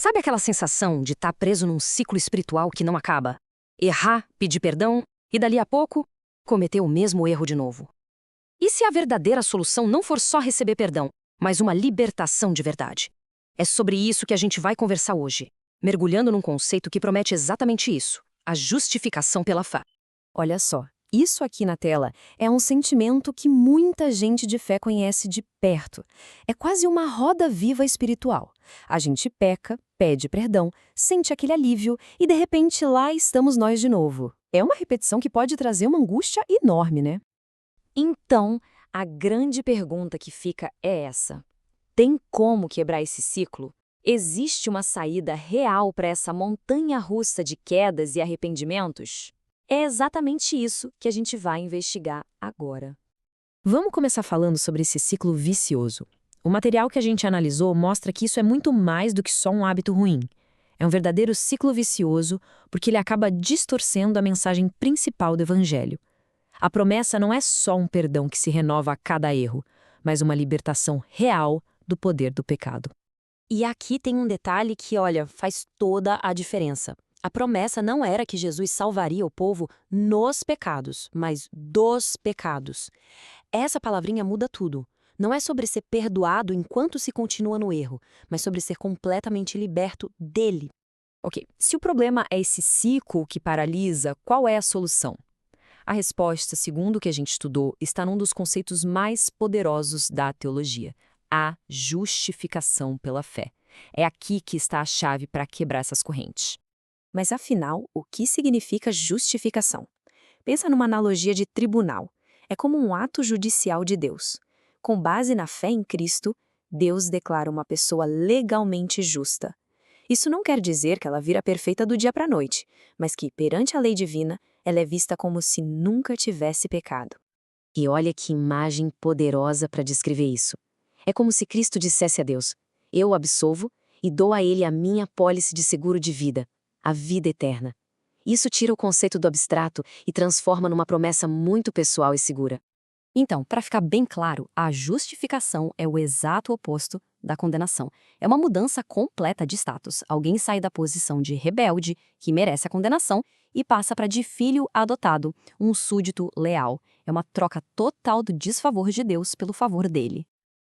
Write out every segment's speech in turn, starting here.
Sabe aquela sensação de estar preso num ciclo espiritual que não acaba? Errar, pedir perdão e dali a pouco, cometer o mesmo erro de novo. E se a verdadeira solução não for só receber perdão, mas uma libertação de verdade? É sobre isso que a gente vai conversar hoje, mergulhando num conceito que promete exatamente isso: a justificação pela fé. Olha só, isso aqui na tela é um sentimento que muita gente de fé conhece de perto. É quase uma roda viva espiritual. A gente peca, pede perdão, sente aquele alívio e de repente lá estamos nós de novo. É uma repetição que pode trazer uma angústia enorme, né? Então, a grande pergunta que fica é essa: tem como quebrar esse ciclo? Existe uma saída real para essa montanha-russa de quedas e arrependimentos? É exatamente isso que a gente vai investigar agora. Vamos começar falando sobre esse ciclo vicioso. O material que a gente analisou mostra que isso é muito mais do que só um hábito ruim. É um verdadeiro ciclo vicioso porque ele acaba distorcendo a mensagem principal do Evangelho. A promessa não é só um perdão que se renova a cada erro, mas uma libertação real do poder do pecado. E aqui tem um detalhe que, olha, faz toda a diferença. A promessa não era que Jesus salvaria o povo nos pecados, mas dos pecados. Essa palavrinha muda tudo. Não é sobre ser perdoado enquanto se continua no erro, mas sobre ser completamente liberto dele. Ok, se o problema é esse ciclo que paralisa, qual é a solução? A resposta, segundo o que a gente estudou, está num dos conceitos mais poderosos da teologia: a justificação pela fé. É aqui que está a chave para quebrar essas correntes. Mas afinal, o que significa justificação? Pensa numa analogia de tribunal. É como um ato judicial de Deus. Com base na fé em Cristo, Deus declara uma pessoa legalmente justa. Isso não quer dizer que ela vira perfeita do dia para a noite, mas que, perante a lei divina, ela é vista como se nunca tivesse pecado. E olha que imagem poderosa para descrever isso. É como se Cristo dissesse a Deus: eu o absolvo e dou a ele a minha apólice de seguro de vida, a vida eterna. Isso tira o conceito do abstrato e transforma numa promessa muito pessoal e segura. Então, para ficar bem claro, a justificação é o exato oposto da condenação. É uma mudança completa de status. Alguém sai da posição de rebelde, que merece a condenação, e passa para de filho adotado, um súdito leal. É uma troca total do desfavor de Deus pelo favor dele.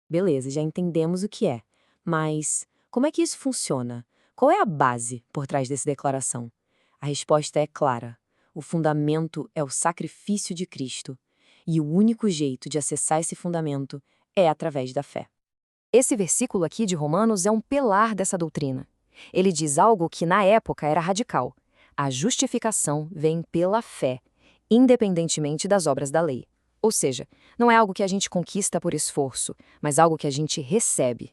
Beleza, já entendemos o que é. Mas como é que isso funciona? Qual é a base por trás dessa declaração? A resposta é clara. O fundamento é o sacrifício de Cristo. E o único jeito de acessar esse fundamento é através da fé. Esse versículo aqui de Romanos é um pilar dessa doutrina. Ele diz algo que na época era radical: a justificação vem pela fé, independentemente das obras da lei. Ou seja, não é algo que a gente conquista por esforço, mas algo que a gente recebe.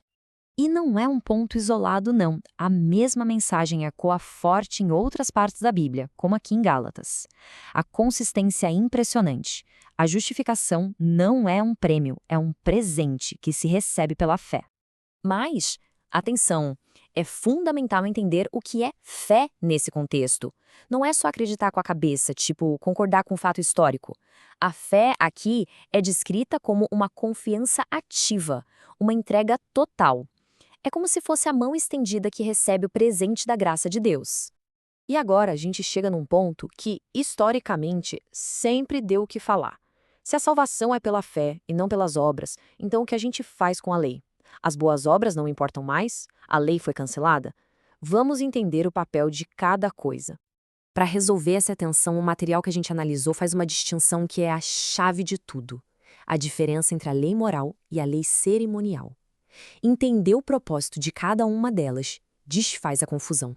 E não é um ponto isolado, não. A mesma mensagem ecoa forte em outras partes da Bíblia, como aqui em Gálatas. A consistência é impressionante. A justificação não é um prêmio, é um presente que se recebe pela fé. Mas, atenção, é fundamental entender o que é fé nesse contexto. Não é só acreditar com a cabeça, tipo concordar com um fato histórico. A fé aqui é descrita como uma confiança ativa, uma entrega total. É como se fosse a mão estendida que recebe o presente da graça de Deus. E agora a gente chega num ponto que, historicamente, sempre deu o que falar. Se a salvação é pela fé e não pelas obras, então o que a gente faz com a lei? As boas obras não importam mais? A lei foi cancelada? Vamos entender o papel de cada coisa. Para resolver essa tensão, o material que a gente analisou faz uma distinção que é a chave de tudo: a diferença entre a lei moral e a lei cerimonial. Entender o propósito de cada uma delas desfaz a confusão.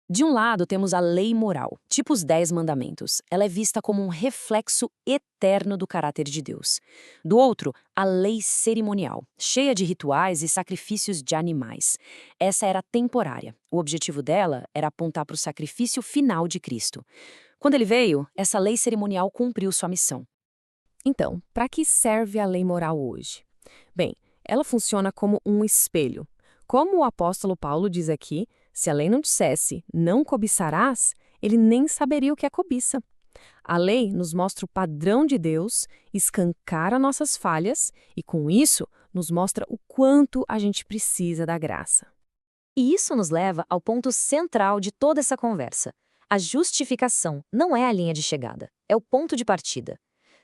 De um lado, temos a lei moral, tipo os 10 mandamentos. Ela é vista como um reflexo eterno do caráter de Deus. Do outro, a lei cerimonial, cheia de rituais e sacrifícios de animais. Essa era temporária. O objetivo dela era apontar para o sacrifício final de Cristo. Quando ele veio, essa lei cerimonial cumpriu sua missão. Então, para que serve a lei moral hoje? Bem, ela funciona como um espelho. Como o apóstolo Paulo diz aqui, se a lei não dissesse "não cobiçarás", ele nem saberia o que é cobiça. A lei nos mostra o padrão de Deus, escancara nossas falhas e, com isso, nos mostra o quanto a gente precisa da graça. E isso nos leva ao ponto central de toda essa conversa. A justificação não é a linha de chegada, é o ponto de partida.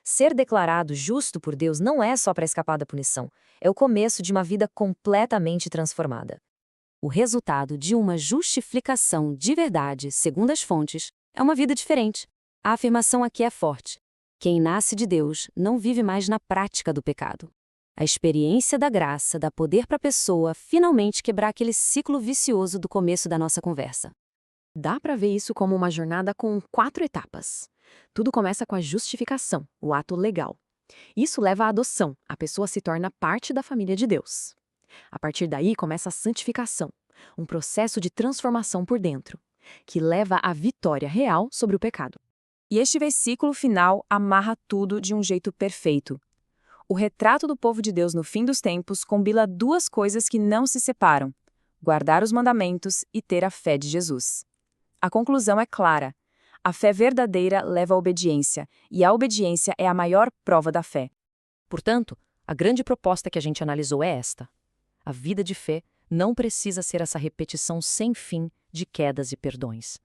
Ser declarado justo por Deus não é só para escapar da punição, é o começo de uma vida completamente transformada. O resultado de uma justificação de verdade, segundo as fontes, é uma vida diferente. A afirmação aqui é forte. Quem nasce de Deus não vive mais na prática do pecado. A experiência da graça dá poder para a pessoa finalmente quebrar aquele ciclo vicioso do começo da nossa conversa. Dá para ver isso como uma jornada com 4 etapas. Tudo começa com a justificação, o ato legal. Isso leva à adoção, a pessoa se torna parte da família de Deus. A partir daí começa a santificação, um processo de transformação por dentro, que leva à vitória real sobre o pecado. E este versículo final amarra tudo de um jeito perfeito. O retrato do povo de Deus no fim dos tempos combina 2 coisas que não se separam: guardar os mandamentos e ter a fé de Jesus. A conclusão é clara. A fé verdadeira leva à obediência, e a obediência é a maior prova da fé. Portanto, a grande proposta que a gente analisou é esta. A vida de fé não precisa ser essa repetição sem fim de quedas e perdões.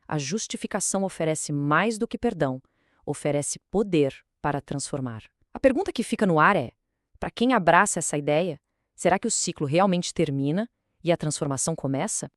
A justificação oferece mais do que perdão, oferece poder para transformar. A pergunta que fica no ar é: para quem abraça essa ideia, será que o ciclo realmente termina e a transformação começa?